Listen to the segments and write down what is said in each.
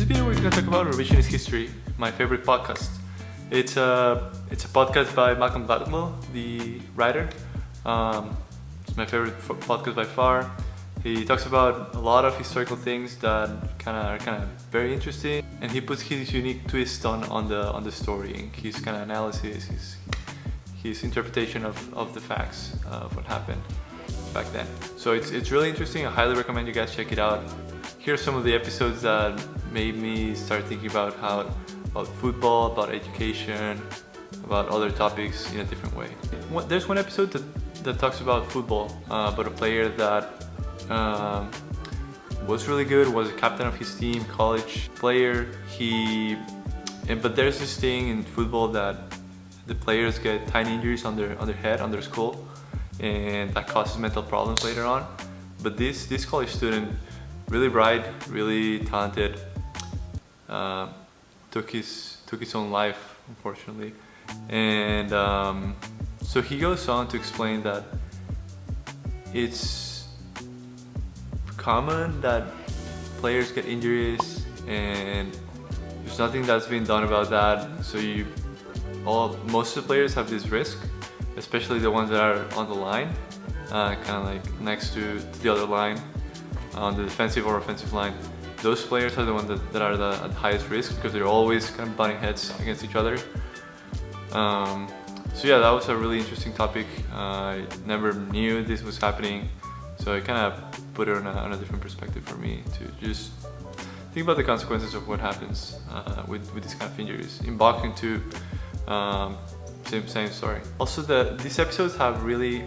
this video we're going to talk about Revisionist History, my favorite podcast. It's a podcast by Malcolm Gladwell, the writer. It's my favorite podcast by far. He talks about a lot of historical things that are kind of very interesting, and he puts his unique twist on the story, and his kind of analysis, his interpretation of the facts of what happened back then. So it's really interesting. I highly recommend you guys check it out. Here are some of the episodes that made me start thinking about football, about education, about other topics in a different way. There's one episode that talks about football, about a player that was really good, was a captain of his team, college player. But there's this thing in football that the players get tiny injuries on their head, on their skull, and that causes mental problems later on. But this college student, really bright, really talented, took his own life, unfortunately. And so he goes on to explain that it's common that players get injuries and there's nothing that's been done about that. So most of the players have this risk, especially the ones that are on the line, kind of like next to the other line, on the defensive or offensive line. Those players are the ones that are at the highest risk because they're always kind of butting heads against each other. So yeah, that was a really interesting topic. I never knew this was happening, so it kind of put it on a different perspective for me to just think about the consequences of what happens with these kind of injuries. In boxing too, same story. Also, these episodes have really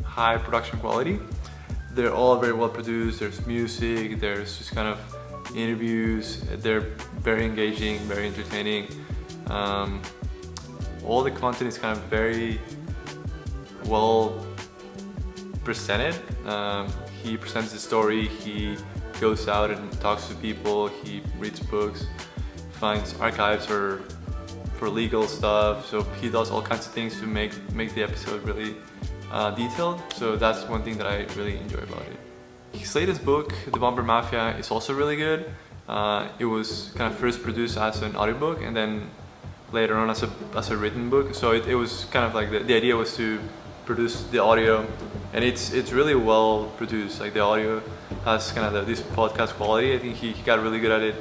high production quality. They're all very well produced. There's music, there's just kind of interviews. They're very engaging, very entertaining. All the content is kind of very well presented. He presents the story, he goes out and talks to people, he reads books, finds archives for legal stuff. So he does all kinds of things to make the episode really detailed. So that's one thing that I really enjoy about it. His latest book, The Bomber Mafia, is also really good. It was kind of first produced as an audiobook and then later on as a written book. So it was kind of like the idea was to produce the audio, and it's really well produced. Like the audio has kind of this podcast quality. I think he got really good at it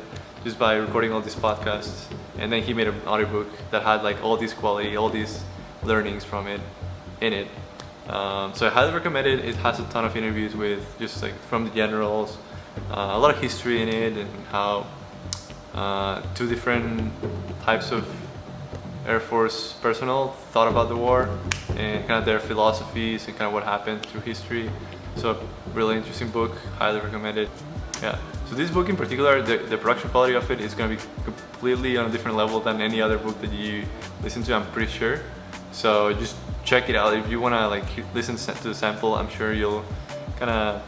just by recording all these podcasts, and then he made an audiobook that had like all this quality, all these learnings from it in it. So I highly recommend it. It has a ton of interviews with just like from the generals, a lot of history in it, and how two different types of Air Force personnel thought about the war and kind of their philosophies and kind of what happened through history. So really interesting book, highly recommend it. Yeah. So this book in particular, the production quality of it is going to be completely on a different level than any other book that you listen to, I'm pretty sure. So just check it out. If you want to like listen to the sample, I'm sure you'll kind of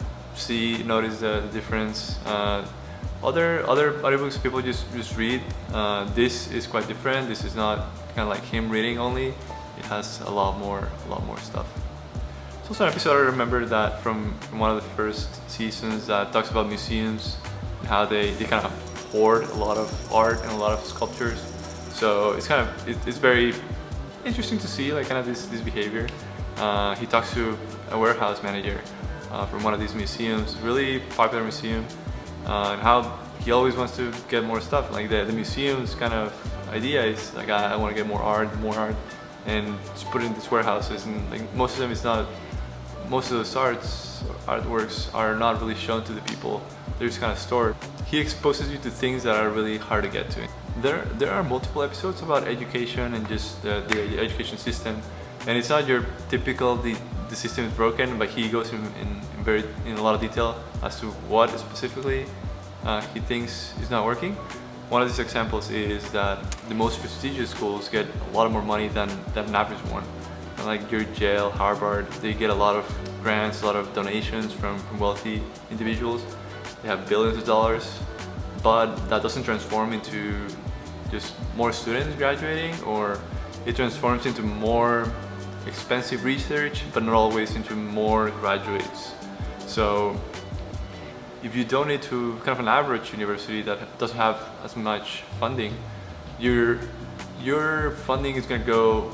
notice the difference. Other audiobooks people just read. This is quite different. This is not kind of like him reading only. It has a lot more stuff. It's also an episode I remember that from one of the first seasons that talks about museums and how they kind of hoard a lot of art and a lot of sculptures. So it's very interesting to see like kind of this behavior. He talks to a warehouse manager from one of these museums, really popular museum, and how he always wants to get more stuff. Like the museum's kind of idea is like I want to get more art, and just put it in these warehouses. And like most of them most of those artworks are not really shown to the people. They're just kind of stored. He exposes you to things that are really hard to get to. There are multiple episodes about education and just the education system, and it's not your typical the system is broken, but he goes in a lot of detail as to what specifically he thinks is not working. One of these examples is that the most prestigious schools get a lot more money than an average one. And like your Yale, Harvard, they get a lot of grants, a lot of donations from wealthy individuals. They have billions of dollars, but that doesn't transform into just more students graduating, or it transforms into more expensive research, but not always into more graduates. So if you donate to kind of an average university that doesn't have as much funding, your funding is going to go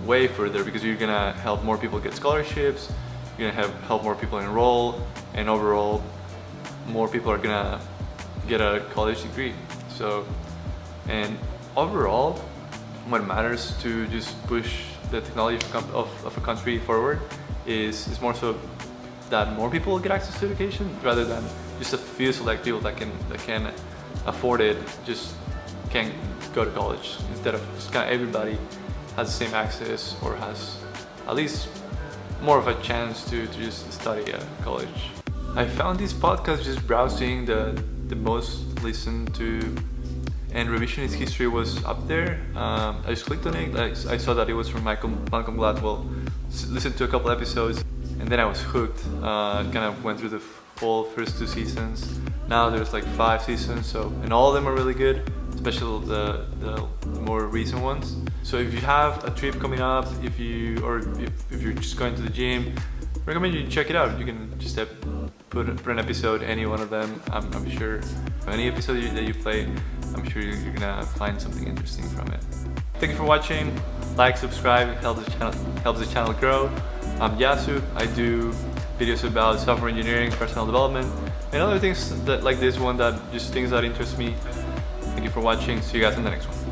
way further, because you're going to help more people get scholarships, you're going to help more people enroll, and overall more people are going to get a college degree. So, and overall, what matters to just push the technology of a country forward is more so that more people get access to education, rather than just a few select people that can afford it just can't go to college, instead of just kind of everybody has the same access, or has at least more of a chance to just study at college. I found this podcast just browsing the most listened to, and Revisionist History was up there. I just clicked on it. I saw that it was from Malcolm Gladwell. Listened to a couple episodes, and then I was hooked. Kind of went through the full first 2 seasons. Now there's like 5 seasons, so, and all of them are really good, especially the more recent ones. So if you have a trip coming up, if you're just going to the gym, I recommend you check it out. You can just put an episode, any one of them. I'm sure any episode that you play, I'm sure you're gonna find something interesting from it. Thank you for watching. Like, subscribe, it helps the channel grow. I'm Yasu. I do videos about software engineering, personal development, and other things that like this one, that just things that interest me. Thank you for watching. See you guys in the next one.